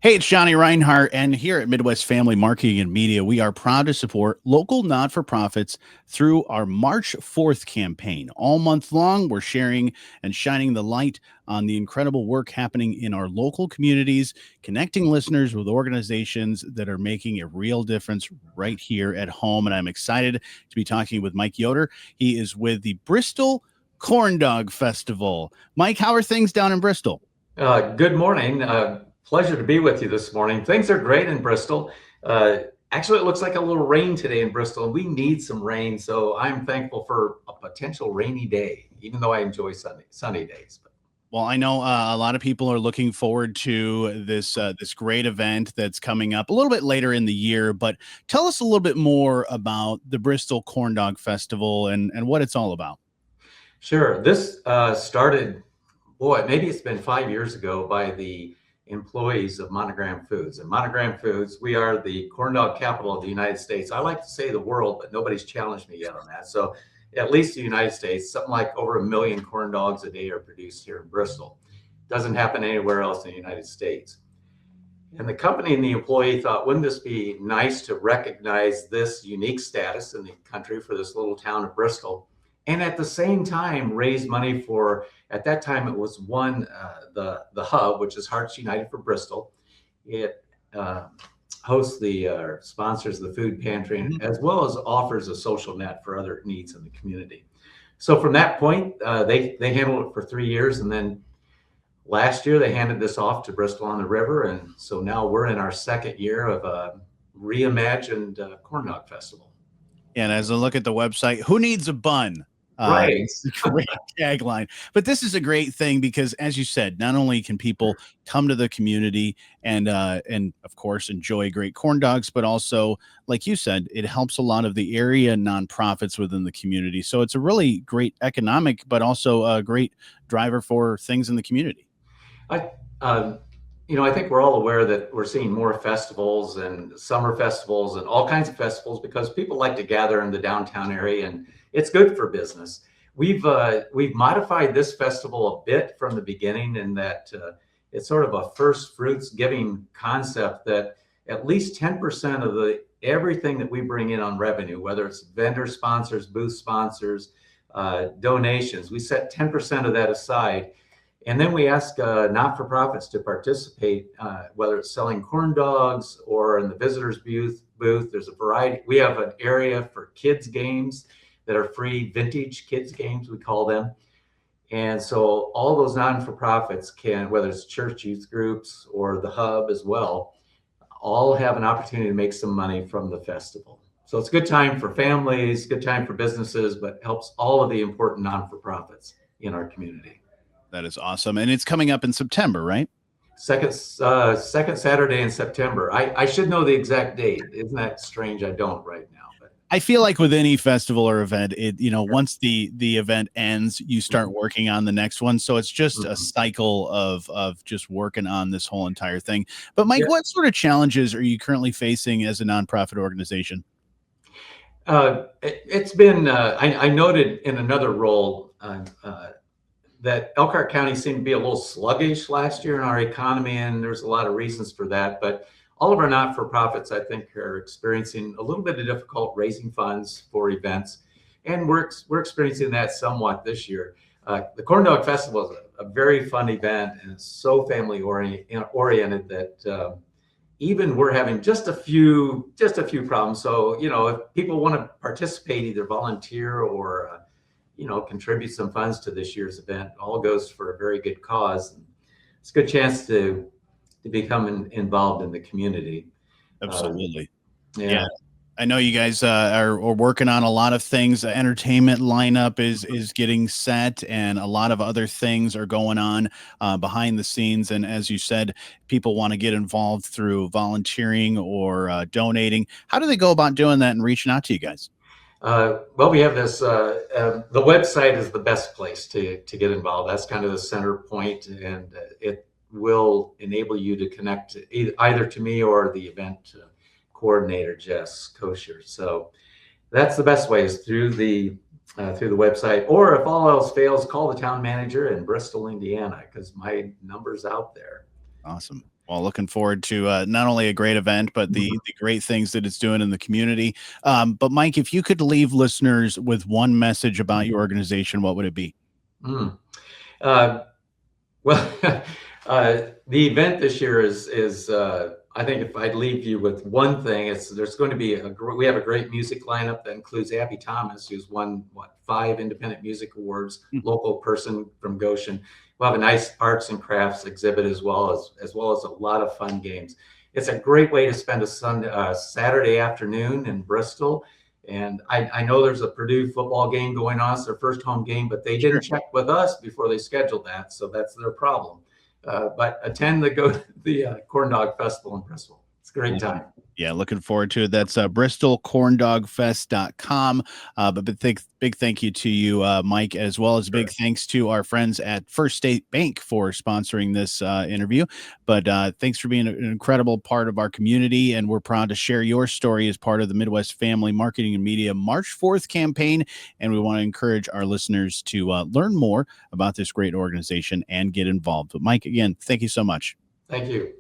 Hey, it's Johnny Reinhart, and here at Midwest Family Marketing and Media, we are proud to support local not for profits through our March 4th campaign. All month long, we're sharing and shining the light on the incredible work happening in our local communities, connecting listeners with organizations that are making a real difference right here at home. And I'm excited to be talking with Mike Yoder. He is with the Bristol Corndog Festival. Mike, how are things down in Bristol? Good morning. Pleasure to be with you this morning. Things are great in Bristol. Uh, Actually, it looks like a little rain today in Bristol, and we need some rain. So I'm thankful for a potential rainy day, even though I enjoy sunny days. Well, I know a lot of people are looking forward to this great event that's coming up a little bit later in the year. But tell us a little bit more about the Bristol Corn Dog Festival and what it's all about. Sure. This started, boy, maybe it's been 5 years ago by the employees of Monogram Foods. And Monogram Foods, we are the corn dog capital of the United States. I like to say the world, but nobody's challenged me yet on that. So at least the United States, something like over 1 million corn dogs a day are produced here in Bristol. Doesn't happen anywhere else in the United States. And the company and the employee thought, wouldn't this be nice to recognize this unique status in the country for this little town of Bristol? And at the same time, raise money for, at that time, it was the hub, which is Hearts United for Bristol. It hosts sponsors the food pantry, as well as offers a social net for other needs in the community. So from that point, they handled it for 3 years, and then last year, they handed this off to Bristol on the River, and so now we're in our second year of a reimagined corn dog festival. And as I look at the website, who needs a bun? Right. It's a great tagline. But this is a great thing because, as you said, not only can people come to the community and of course enjoy great corn dogs, but also, like you said, it helps a lot of the area nonprofits within the community. So it's a really great economic, but also a great driver for things in the community. I, um, I think we're all aware that we're seeing more festivals and summer festivals and all kinds of festivals because people like to gather in the downtown area, and it's good for business. We've modified this festival a bit from the beginning in that it's sort of a first fruits giving concept that at least 10% of the everything that we bring in on revenue, whether it's vendor sponsors, booth sponsors, donations, we set 10% of that aside. And then we ask not-for-profits to participate, whether it's selling corn dogs or in the visitors booth. There's a variety. We have an area for kids games that are free, vintage kids games, we call them. And so all those non-for-profits can, whether it's church youth groups or the hub as well, all have an opportunity to make some money from the festival. So it's a good time for families, good time for businesses, but helps all of the important non-for-profits in our community. That is awesome. And it's coming up in September, right? Second Saturday in September. I should know the exact date. Isn't that strange? I don't right now. But I feel like with any festival or event, once the event ends, you start working on the next one. So it's just a cycle of just working on this whole entire thing. But Mike, what sort of challenges are you currently facing as a nonprofit organization? It's been, I noted in another role that Elkhart County seemed to be a little sluggish last year in our economy, and there's a lot of reasons for that. But all of our not-for-profits, I think, are experiencing a little bit of difficult raising funds for events, and we're experiencing that somewhat this year. The Corn Dog Festival is a very fun event, and it's so family oriented that even we're having just a few problems. So if people want to participate, either volunteer or contribute some funds to this year's event, all goes for a very good cause. And it's a good chance to become involved in the community. Absolutely. Yeah. I know you guys are working on a lot of things. The entertainment lineup is getting set, and a lot of other things are going on behind the scenes. And as you said, people want to get involved through volunteering or donating. How do they go about doing that and reaching out to you guys? Well, we have this, the website is the best place to get involved. That's kind of the center point, and it will enable you to connect either to me or the event coordinator, Jess Kosher. So that's the best way, is through the website, or if all else fails, call the town manager in Bristol, Indiana, because my number's out there. Awesome. Well, looking forward to not only a great event, but the great things that it's doing in the community. But Mike, if you could leave listeners with one message about your organization, what would it be? Mm. Uh, Well, the event this year is I think if I'd leave you with one thing, it's there's going to be we have a great music lineup that includes Abby Thomas, who's won 5 independent music awards, Hmm. local person from Goshen. We'll have a nice arts and crafts exhibit as well as a lot of fun games. It's a great way to spend a Saturday afternoon in Bristol. And I know there's a Purdue football game going on. It's their first home game, but they didn't Sure. check with us before they scheduled that, so that's their problem. But attend the Corn Dog Festival in Bristol. It's a great time. Yeah, looking forward to it. That's bristolcorndogfest.com. But big thank you to you, Mike, as well as big thanks to our friends at First State Bank for sponsoring this interview. But thanks for being an incredible part of our community. And we're proud to share your story as part of the Midwest Family Marketing and Media March 4th campaign. And we want to encourage our listeners to learn more about this great organization and get involved. But Mike, again, thank you so much. Thank you.